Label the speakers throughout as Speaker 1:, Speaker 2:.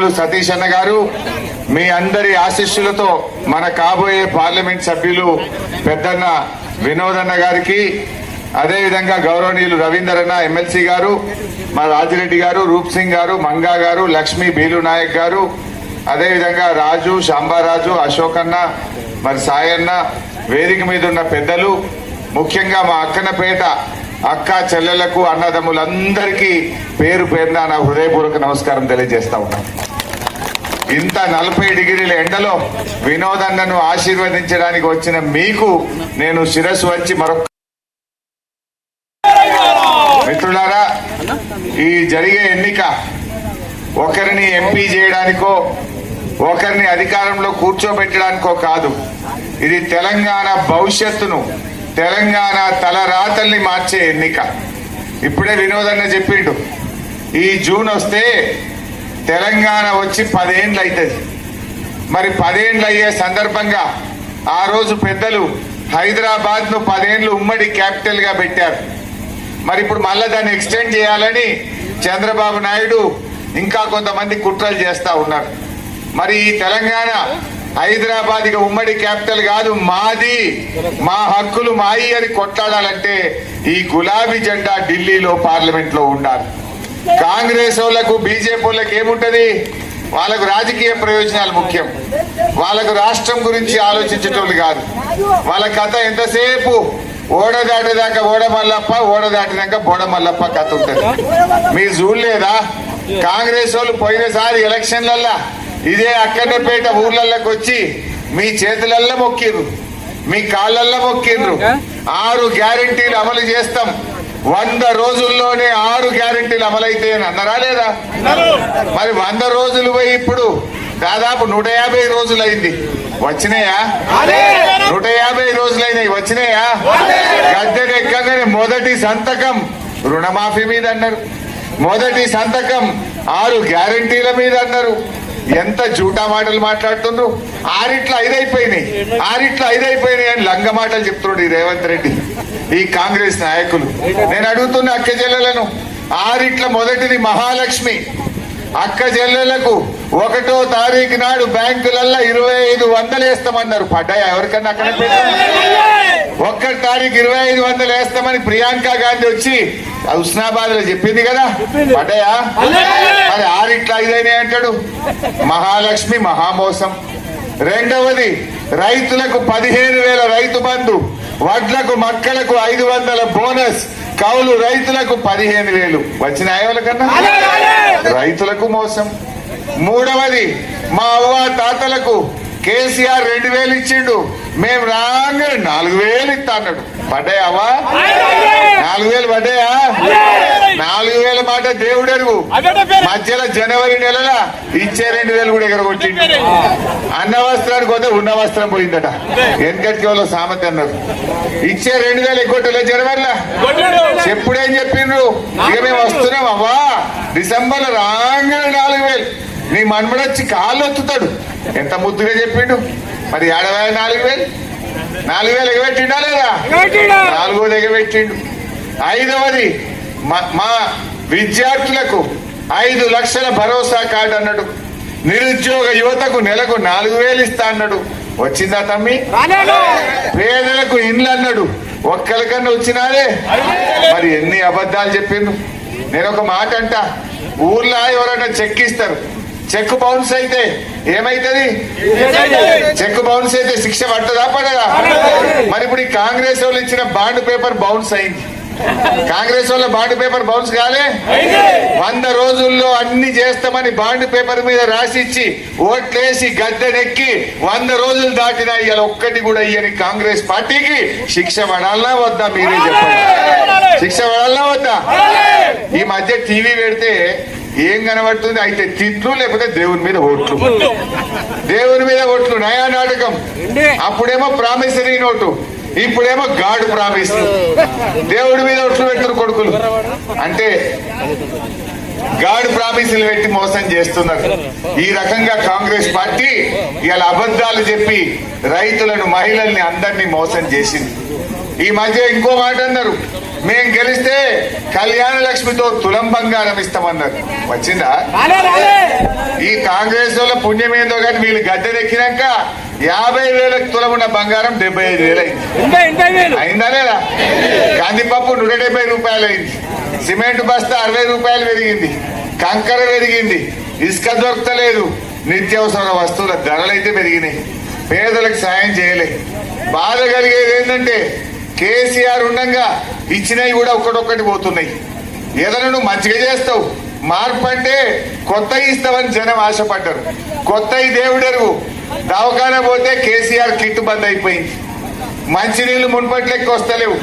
Speaker 1: మిత్రులు సతీష్ అన్న గారు, మీ అందరి ఆశీస్సులతో మన కాబోయే పార్లమెంట్ సభ్యులు పెద్దన్న వినోదన్న గారికి, అదేవిధంగా గౌరవనీయులు రవీందర్ అన్న ఎమ్మెల్సీ గారు, మా రాజిరెడ్డి గారు, రూప్ సింగ్ గారు, మంగా గారు, లక్ష్మీ బీలు నాయక్ గారు, అదేవిధంగా రాజు, శాంబారాజు, అశోక్ అన్న, మరి సాయన్న, వేదిక మీద ఉన్న పెద్దలు, ముఖ్యంగా మా అక్కనపేట అక్క చెల్లెలకు, అన్నదమ్ములందరికీ పేరు పేరున నా హృదయపూర్వక నమస్కారం తెలియజేస్తా ఉన్నాను. ఇంత 40 డిగ్రీల ఎండలో వినోదన్నను ఆశీర్వదించడానికి వచ్చిన మీకు నేను శిరస్సు వంచి మరొక మిత్రులారా, ఈ జరిగే ఎన్నిక ఒకరిని ఎంపీ చేయడానికో ఒకరిని అధికారంలో కూర్చోబెట్టడానికో కాదు. ఇది తెలంగాణ భవిష్యత్తును, తెలంగాణ తలరాతల్ని మార్చే ఎన్నిక. ఇప్పుడే వినోదన్న చెప్పిండు, ఈ జూన్ వస్తే తెలంగాణ వచ్చి 10 ఏళ్ళు అవుతుంది. మరి 10 ఏళ్ళు అయ్యే సందర్భంగా ఆ రోజు పెద్దలు హైదరాబాద్ ను 10 ఏళ్ళు ఉమ్మడి క్యాపిటల్ గా పెట్టారు. మరి ఇప్పుడు మళ్ళా దాన్ని ఎక్స్టెండ్ చేయాలని చంద్రబాబు నాయుడు ఇంకా కొంతమంది కుట్రలు చేస్తా ఉన్నారు. మరి ఈ తెలంగాణ హైదరాబాద్ ఇక ఉమ్మడి క్యాపిటల్ కాదు, మాది, మా హక్కులు మాయి అని కొట్లాడాలంటే ఈ గులాబీ జెండా ఢిల్లీలో పార్లమెంట్ లో ఉండాలి. కాంగ్రెస్ వాళ్ళకు, బీజేపీ వాళ్ళకి ఏముంటది? వాళ్ళకు రాజకీయ ప్రయోజనాలు ముఖ్యం, వాళ్ళకు రాష్ట్రం గురించి ఆలోచించేటోళ్ళు కాదు. వాళ్ళ కథ ఎంతసేపు ఓడ దాటేదాకా ఓడ మల్లప్ప, ఓడ దాటినాక బోడ మల్లప్ప కథ ఉంటది. మీరు చూడలేదా? కాంగ్రెస్ వాళ్ళు పోయినసారి ఎలక్షన్లల్లా ఇదే అక్కడపేట ఊర్లలోకి వచ్చి మీ చేతులల్లో మొక్కిర్రు, మీ కాళ్ళల్లో మొక్కిర్రు. 6 గ్యారెంటీలు అమలు చేస్తాం, 100 రోజుల్లోనే 6 గ్యారెంటీలు అమలైతే అన్నారా లేదా? మరి 100 రోజులు పోయి ఇప్పుడు దాదాపు 150 రోజులైంది. వచ్చినాయా? 150 రోజులైనాయి. వచ్చినాయా? గద్దెనెక్కగానే మొదటి సంతకం రుణమాఫీ మీద అన్నారు, మొదటి సంతకం 6 గ్యారెంటీల మీద అన్నారు. ఎంత జూటా మాటలు మాట్లాడుతుండ్రు. 6 అయిపోయినాయి, 6 అయిపోయినాయి అని లంగ మాటలు చెప్తున్నాడు ఈ రేవంత్ రెడ్డి, ఈ కాంగ్రెస్ నాయకులు. నేను అడుగుతున్న అక్క చెల్లెలను, 6 మొదటిది మహాలక్ష్మి. అక్క చెల్లెలకు 1వ తారీఖు నాడు బ్యాంకులల్లో 2500 వేస్తామన్నారు. పడ్డాయా ఎవరికన్నా? అక్కడ 1 తారీఖు 2500 వేస్తామని ప్రియాంక గాంధీ వచ్చి హుస్నాబాద్ లో చెప్పింది కదా, పడ్డాయా? అది 6 అయినాయి అంటాడు. మహాలక్ష్మి మహామోసం. రెండవది రైతులకు 15,000 రైతు బంధు, వడ్లకు మక్కలకు 500 బోనస్, కౌలు రైతులకు 15,000 వచ్చినాయా? వాళ్ళకన్నా రైతులకు మోసం. మూడవది మా అవ్వ తాతలకు కేసీఆర్ 2,000 ఇచ్చిండు, మేము రాగా 4,000 ఇస్తా అన్నాడు. పడ్డాయావా? 4,000 పడ్డాయా? 4,000 మాట దేవుడు అరుగు. మధ్యలో జనవరి నెలల ఇచ్చే 2,000 కూడా ఎగరగొట్టిండు. అన్న వస్త్రానికి పోతే ఉన్న వస్త్రం పోయిందట. వెనకటికి వాళ్ళు సామెత అన్నారు. ఇచ్చే 2,000 ఎగ్గొట్టలే జనవరిలో. ఎప్పుడేం చెప్పిండ్రు? ఇక మేము వస్తున్నాం అవ్వా, డిసెంబర్ రాగానే 4,000. నీ మన్మడొచ్చి కాళ్ళు ఒత్తుతాడు. ఎంత ముద్దుగా చెప్పిండు. మరి 4,000 ఎగబెట్టిండా లేదా? 4 ఎగబెట్టిండు. 5వది మా విద్యార్థులకు 5 లక్షల భరోసా కార్డు అన్నాడు. నిరుద్యోగ యువతకు నెలకు 4,000 ఇస్తా అన్నాడు. వచ్చిందా తమ్మి? పేదలకు ఇండ్లు అన్నాడు. ఒక్కరికన్నా వచ్చినారే? మరి ఎన్ని అబద్ధాలు చెప్పిండు. నేను ఒక మాట అంట, ఊర్లో ఎవరైనా చెక్ ఇస్తారు, చెక్ బౌన్స్ అయితే ఏమైతుంది? చెక్ బౌన్స్ అయితే శిక్ష పట్టదా పడదా? మరి ఇప్పుడు ఈ కాంగ్రెస్ వాళ్ళు ఇచ్చిన బాండ్ పేపర్ బౌన్స్ అయింది. కాంగ్రెస్ వాళ్ళ బాండ్ పేపర్ బౌన్స్ కాలే? 100 రోజుల్లో అన్ని చేస్తామని బాండ్ పేపర్ మీద రాసిచ్చి ఓట్లేసి గద్దెనెక్కి 100 రోజులు దాటినా ఇవాళ ఒక్కటి కూడా ఇయ్యని కాంగ్రెస్ పార్టీకి శిక్ష పడాలనా వద్దా? మీరే చెప్పండి. శిక్ష పడాలనా వద్దా? ఈ మధ్య టీవీ పెడితే ఏం కనబడుతుంది? అయితే తిట్లు, లేకపోతే దేవుని మీద ఓట్లు. దేవుని మీద ఓట్లు నయా నాటకం. అప్పుడేమో ప్రామిసరీ నోటు, ఇప్పుడేమో గాడ్ ప్రామిస్. దేవుడి మీద ఓట్లు పెట్టరు కొడుకులు. అంటే గాడ్ ప్రామిసులు పెట్టి మోసం చేస్తున్నారు. ఈ రకంగా కాంగ్రెస్ పార్టీ ఇవాళ అబద్ధాలు చెప్పి రైతులను, మహిళల్ని అందరినీ మోసం చేసింది. ఈ మధ్య ఇంకో మాట అన్నారు, మేం గెలిస్తే కళ్యాణ లక్ష్మితో తులం బంగారం ఇస్తామన్నారు. వచ్చిందా? ఈ కాంగ్రెస్ వాళ్ళ పుణ్యం ఏందో కానీ వీళ్ళు గద్దెనెక్కినాక 50,000 తులం ఉన్న బంగారం 75,000 అయింది. అయిందా లేదా? కందిపప్పు 170 రూపాయలు అయింది. సిమెంట్ బస్తా 60 రూపాయలు పెరిగింది. కంకర పెరిగింది. ఇసుక దొరకలేదు. నిత్యావసర వస్తువుల ధరలు అయితే పెరిగినాయి. పేదలకు సాయం చేయలే. బాధ కలిగేది ఏంటంటే కేసీఆర్ ఉండగా ఇచ్చినవి కూడా ఒకటొక్కటి పోతున్నాయి. ఏదైనా నువ్వు మంచిగా చేస్తావు, మార్పు అంటే కొత్త ఇస్తావని జనం ఆశపడ్డారు. కొత్త దేవుడెరుగు. దవాఖాన పోతే కేసీఆర్ కిట్ బంద్ అయిపోయింది. మంచినీళ్లు మున్పట్లెక్క వస్తలేవు.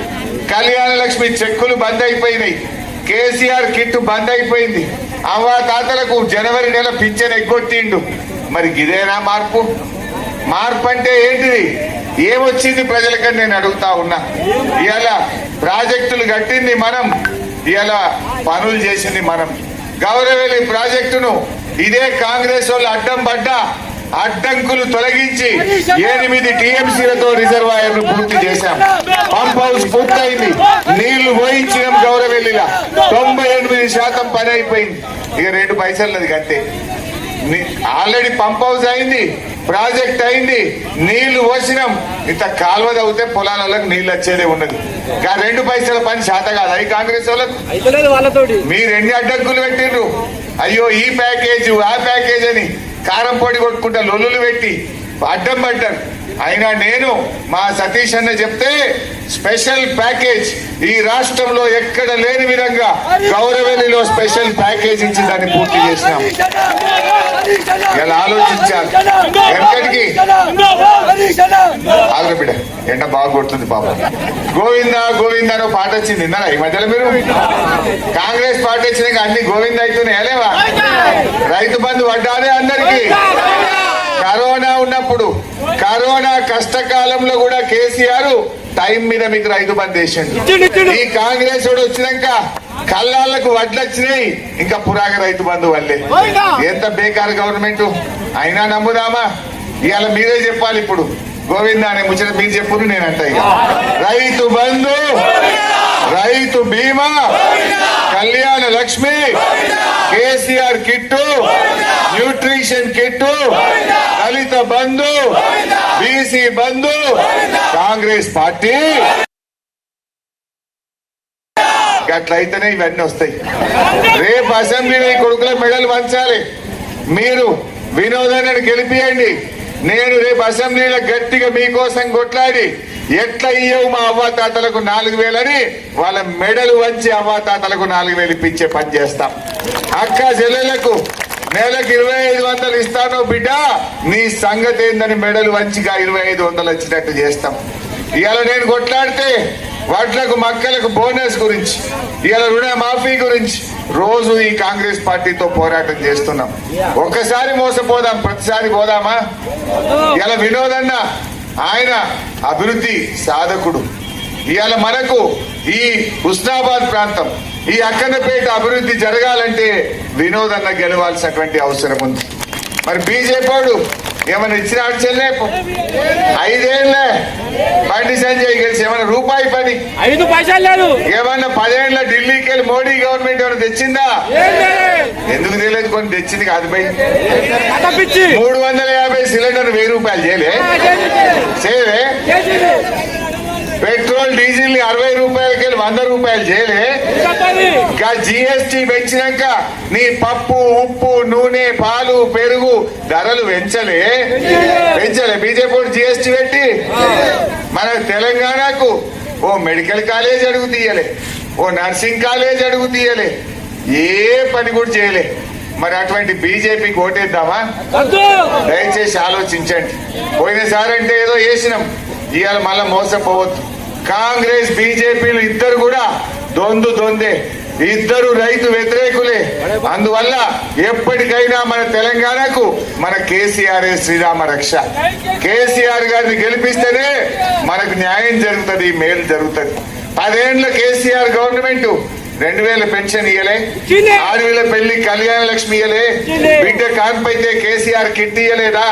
Speaker 1: కళ్యాణ లక్ష్మి చెక్కులు బంద్ అయిపోయినాయి. కేసీఆర్ కిట్ బంద్ అయిపోయింది. అవ్వ తాతలకు జనవరి నెల పింఛన్ ఎగ్గొట్టిండు. మరి ఇదేనా మార్పు? మార్పు అంటే ఏంటిది? ఏమొచ్చింది ప్రజలకని నేను అడుగుతా ఉన్నా. ఇవాళ ప్రాజెక్టులు కట్టింది మనం, ఇవాళ పనులు చేసింది మనం. గౌరవేలి ప్రాజెక్టును ఇదే కాంగ్రెస్ వాళ్ళు అడ్డం పడ్డా అడ్డంకులు తొలగించి 8 టీఎంసీలతో రిజర్వాయర్ ను పూర్తి చేశాం. పంప్ హౌస్ పూర్తయింది. నీళ్లు పోయించినాం. గౌరవెల్లిలా 98% పని అయిపోయింది. ఇక 2 పైసలది అంతే. ఆల్రెడీ పంప్ హౌస్ అయింది, ప్రాజెక్ట్ అయింది, నీళ్లు పోసినాం. ఇంత కాలువ తవ్వితే పొలాలకు నీళ్లు వచ్చేదే ఉన్నది. 2 పైసల పని శాత కాదు అవి కాంగ్రెస్ వాళ్ళకు. మీరు ఎన్ని అడ్డంకులు పెట్టిండ్రు. అయ్యో ఈ ప్యాకేజ్ ఆ ప్యాకేజ్ అని కారం పొడి కొట్టుకుంటా లొల్లులు పెట్టి అడ్డం పడ్డారు. అయినా నేను మా సతీష్ అన్న చెప్తే స్పెషల్ ప్యాకేజ్ ఈ రాష్ట్రంలో ఎక్కడ లేని విధంగా గౌరవెల్లిలో స్పెషల్ ప్యాకేజ్ ఇచ్చి దాన్ని పూర్తి చేసినాం. ఇలా ఆలోచించాలి. ఎక్కడికి ఆగ్రబిడ ఎండ బాగా కొడుతుంది పాపం. గోవిందా గోవిందా అని పాట వచ్చింది విన్నారా ఈ మధ్యలో మీరు? కాంగ్రెస్ పార్టీ వచ్చినాక అన్ని గోవింద అవుతున్నాయా లేవా? రైతు బంధు పడ్డానే అందరికీ. కరోనా ఉన్నప్పుడు కరోనా కష్టకాలంలో కూడా కేసీఆర్ టైం మీద మీకు రైతు బంధు వేసిండు. ఈ కాంగ్రెస్ వాడు వచ్చినాక కళ్ళాళ్లకు వడ్లు వచ్చినాయి. ఇంకా పురాగ రైతు బంధు వల్లే. ఎంత బేకారు గవర్నమెంట్ అయినా నమ్ముదామా? ఇవాళ మీరే చెప్పాలి. ఇప్పుడు గోవిందా అనే ముచ్చట మీరు చెప్పురు, నేనంట. ఇక Rythu Bandhu, Rythu Bima, Kalyana Lakshmi, KCR kit, nutrition kit, Dalita Bandhu, BC Bandhu. Congress party అట్లయితేనే ఇవన్నీ వస్తాయి. రేపు అసెంబ్లీలో ఈ కొడుకుల మెడలు వంచాలి. మీరు వినోదాన్ని గెలిపియండి. నేను రేపు అసెంబ్లీలో గట్టిగా మీకోసం కొట్లాడి ఎట్లా ఇయ్యవు మా అవ్వాతాతలకు 4,000 అని వాళ్ళ మెడలు వంచి అవ్వాతాతలకు 4,000 ఇప్పించే పని చేస్తాం. అక్క చెల్లెలకు నెలకు 2,500 ఇస్తాను బిడ్డ, నీ సంగతి ఏందని మెడలు వంచిగా 2,500 వచ్చినట్టు చేస్తాం. ఇవాళ నేను కొట్లాడితే వడ్లకు మక్కలకు బోనస్ గురించి, ఇవాళ రుణమాఫీ గురించి రోజు ఈ కాంగ్రెస్ పార్టీతో పోరాటం చేస్తున్నాం. ఒక్కసారి మోసపోదాం, ప్రతిసారి పోదామా? ఇలా వినోదన్న ఆయన అభివృద్ధి సాధకుడు. ఇవాళ మనకు ఈ హుస్నాబాద్ ప్రాంతం, ఈ అక్కన్నపేట అభివృద్ధి జరగాలంటే వినోదన్న గెలవాల్సినటువంటి అవసరం ఉంది. మరి బీజేపీ వాడు ఏమైనా ఇచ్చిన చెల్లే 5 ఏళ్లే బండి సంజయ్ గెలిచి ఏమైనా రూపాయి పని
Speaker 2: 5 పైసలు లేదు.
Speaker 1: ఏమన్నా 10 ఏళ్ల ఢిల్లీకి వెళ్ళి మోడీ గవర్నమెంట్ ఏమైనా తెచ్చిందా? ఎందుకు తెలియదు, కొన్ని తెచ్చింది కాదు బై. 350 సిలిండర్ 1000 రూపాయలు చేయలే. పెట్రోల్ డీజిల్ 60 రూపాయలకి వెళ్ళి 100 రూపాయలు చేయలే. ఇంకా జిఎస్టీ పెంచినాక నీ పప్పు, ఉప్పు, నూనె, పాలు, పెరుగు ధరలు పెంచలే. బీజేపీ జిఎస్టీ పెట్టి మన తెలంగాణకు ఓ మెడికల్ కాలేజ్ అడుగు తీయలే, ఓ నర్సింగ్ కాలేజ్ అడుగు తీయలే, ఏ పని కూడా చేయలే. మరి అటువంటి బీజేపీకి ఓటేద్దామా? దయచేసి ఆలోచించండి. పోయినసారి అంటే ఏదో వేసినాం, ఇవాళ మళ్ళా మోసపోవద్దు. కాంగ్రెస్ బీజేపీలు ఇద్దరు కూడా దొందే, ఇద్దరు రైతు వ్యతిరేకులే. అందువల్ల ఎప్పటికైనా మన తెలంగాణకు మన కేసీఆర్ శ్రీరామ రక్ష. కేసీఆర్ గారిని గెలిపిస్తేనే మనకు న్యాయం జరుగుతుంది, మేలు జరుగుతుంది. 10 ఏళ్ల కేసీఆర్ గవర్నమెంట్ 2000 పెన్షన్ ఇయ్యలే, ఆడవిల పెళ్లి కళ్యాణ లక్ష్మి ఇయ్యలే, బిడ్డ కాన్పైతే కేసీఆర్ కిట్ ఇయ్యలేదా,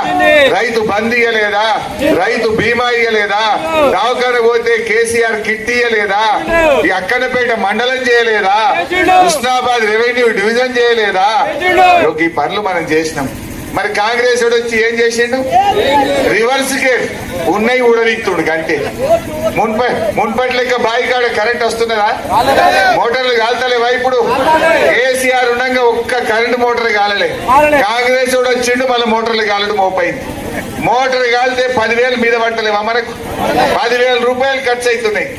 Speaker 1: రైతు బంద్ ఇయ్యలేదా, రైతు బీమా ఇయ్యలేదా, దవాఖాన పోతే కేసీఆర్ కిట్ ఇయ్యలేదా, ఈ అక్కనపేట మండలం చేయలేదా, హుస్నాబాద్ రెవెన్యూ డివిజన్ చేయలేదా? ఈ పనులు మనం చేసినాం. మరి కాంగ్రెస్ వచ్చి ఏం చేసిండు? రివర్స్ గేర్ ఉన్నాయి ఊడదీక్తుండు అంతే. మున్పటి లెక్క బాయి కాడ కరెంట్ వస్తున్నదా? మోటార్లు కాలుతలేవా? ఇప్పుడు కేసీఆర్ ఉండగా ఒక్క కరెంట్ మోటార్ కాలలే. కాంగ్రెస్ వచ్చిండు, మళ్ళీ మోటార్లు కాలడం మోపైంది. మోటార్ కాలితే 10,000 మీద పట్టలేవా? మనకు 10,000 రూపాయలు ఖర్చు అవుతున్నాయి.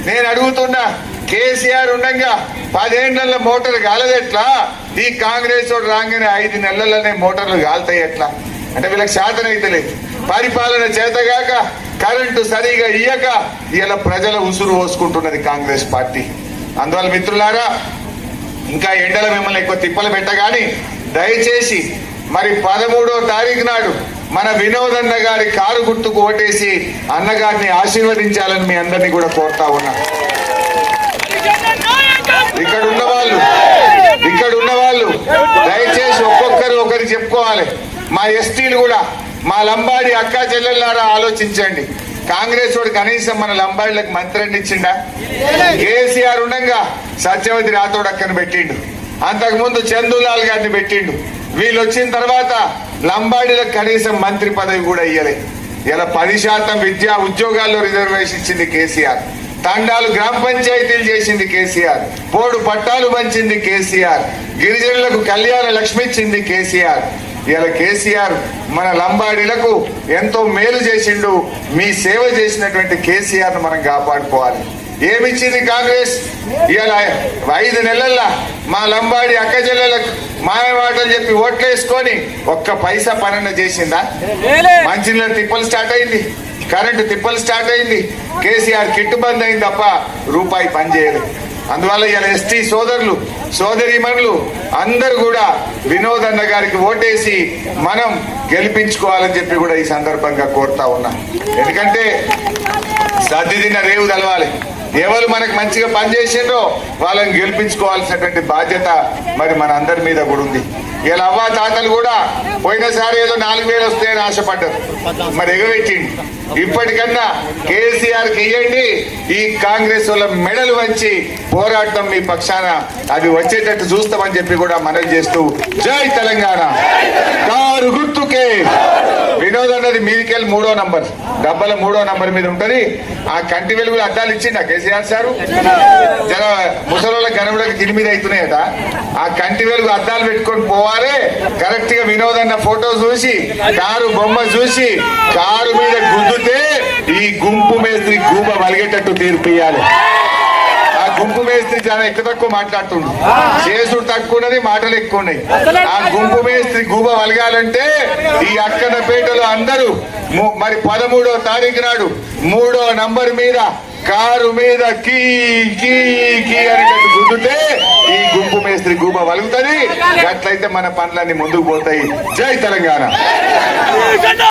Speaker 1: నేను అడుగుతున్నా, కేసీఆర్ ఉండగా 10 ఏళ్ల మోటార్ కాలదెట్లా? ఈ కాంగ్రెస్ రాగానే 5 నెలలనే మోటార్లు కాలుతాయి ఎట్లా? అంటే వీళ్ళకి శాతం అయితే లేదు. పరిపాలన చేతగాక కరెంటు సరిగా ఇయ్యక ఇలా ప్రజల ఉసురు పోసుకుంటున్నది కాంగ్రెస్ పార్టీ. అందువల్ల మిత్రులారా, ఇంకా ఎండల మిమ్మల్ని ఎక్కువ తిప్పలు పెట్టగాని దయచేసి మరి 13వ తారీఖు నాడు మన వినోదన్న గారి కారు గుర్తుకు ఓటేసి అన్నగారిని ఆశీర్వదించాలని మీ అందరినీ కూడా కోరుతా ఉన్నా. ఇక్కడ ఉన్న వాళ్ళు దయచేసి ఒక్కొక్కరు ఒకరు చెప్పుకోవాలి. మా ఎస్టీలు కూడా, మా లంబాడి అక్క చెల్లెల్లారా ఆలోచించండి. కాంగ్రెస్ వాడు కనీసం మన లంబాడిలకు మంత్రిని ఇచ్చిండా? కేసీఆర్ ఉండగా సత్యవతి రాథోడ్ అక్కను పెట్టిండు, అంతకుముందు చందులాల్ గారిని పెట్టిండు. వీళ్ళు వచ్చిన తర్వాత లంబాడీలకు కనీసం మంత్రి పదవి కూడా ఇయ్యలే. ఇలా 10% విద్యా ఉద్యోగాల్లో రిజర్వేషన్ ఇచ్చింది కేసీఆర్. తండాలు గ్రామ పంచాయతీలు చేసింది కేసీఆర్. పోడు పట్టాలు పంచింది కేసీఆర్. గిరిజనులకు కళ్యాణ లక్ష్మి ఇచ్చింది కేసీఆర్. ఇలా కేసీఆర్ మన లంబాడీలకు ఎంతో మేలు చేసిండు. మీ సేవ చేసినటువంటి కేసీఆర్ ను మనం కాపాడుకోవాలి. ఏమిచ్చింది కాంగ్రెస్? ఇలా 5 నెలల్లో మా లంబాడి అక్క చెల్లెలకు మాయమాటలు చెప్పి ఓట్లేసుకొని ఒక్క పైసా పనన్న చేసిందా? మంచినీళ్ళ తిప్పలు స్టార్ట్ అయింది, కరెంటు తిప్పలు స్టార్ట్ అయింది, కేసీఆర్ కిట్టు బంద్ అయింది తప్ప రూపాయి పని చేయలేదు. అందువల్ల ఇలా ఎస్టీ సోదరులు సోదరీమణులు అందరూ కూడా వినోదన్న గారికి ఓటేసి మనం గెలిపించుకోవాలని చెప్పి కూడా ఈ సందర్భంగా కోరుతా ఉన్నా. ఎందుకంటే సర్దిదిన రేవు తెలవాలి. ఎవరు మనకు మంచిగా పనిచేసిండ్రో వాళ్ళని గెలిపించుకోవాల్సినటువంటి బాధ్యత మరి మన అందరి మీద కూడా ఉంది. ఇలా అవ్వ తాతలు కూడా పోయినసారి ఏదో 4,000 వస్తాయని ఆశపడ్డారు, మరి ఎగబెట్టింది. ఇప్పటికన్నా కేసీఆర్ కి ఇయ్యండి, ఈ కాంగ్రెస్ వాళ్ళ మెడలు వంచి పోరాటం మీ పక్షాన అది వచ్చేటట్టు చూస్తామని చెప్పి కూడా మనవి చేస్తూ జై తెలంగాణ. కారు గుర్తుకే వినోద్ అన్నది మీదికెళ్ళి 3వ నంబర్ డబ్బాల 3వ నంబర్ మీద ఉంటది. ఆ కంటి వెలుగులు అద్దాలు ఇచ్చిండ కేసీఆర్ సారు. జర ముసలోళ్ళ కనబడక గిరి మీద అవుతున్నాయట. ఆ కంటి వెలుగు అద్దాలు పెట్టుకొని పోవాలి. కరెక్ట్ గా వినోద్ అన్న ఫోటో చూసి కారు బొమ్మ చూసి కారు మీద గుద్దుతే ఈ గుంపు మేస్త్రి గూబ వలిగేటట్టు తీర్పు ఇయ్యాలి. ఆ గుంపు మేస్త్రి చాలా ఎక్కువ తక్కువ మాట్లాడుతుండు, చేసుడు తక్కువ ఉన్నది, మాటలు ఎక్కువ ఉన్నాయి. ఆ గుంపు మేస్త్రి గూబ వలగాలంటే ఈ అక్కనపేటలో అందరూ మరి 13వ తారీఖు నాడు 3వ నంబర్ మీద కారు మీద కీ కీ కీ అనేటట్టు గుద్దుతే ఈ గుంపు మేస్త్రి గూబ వలుగుతుంది. అట్లయితే మన పనులన్నీ ముందుకు పోతాయి. జై తెలంగాణ.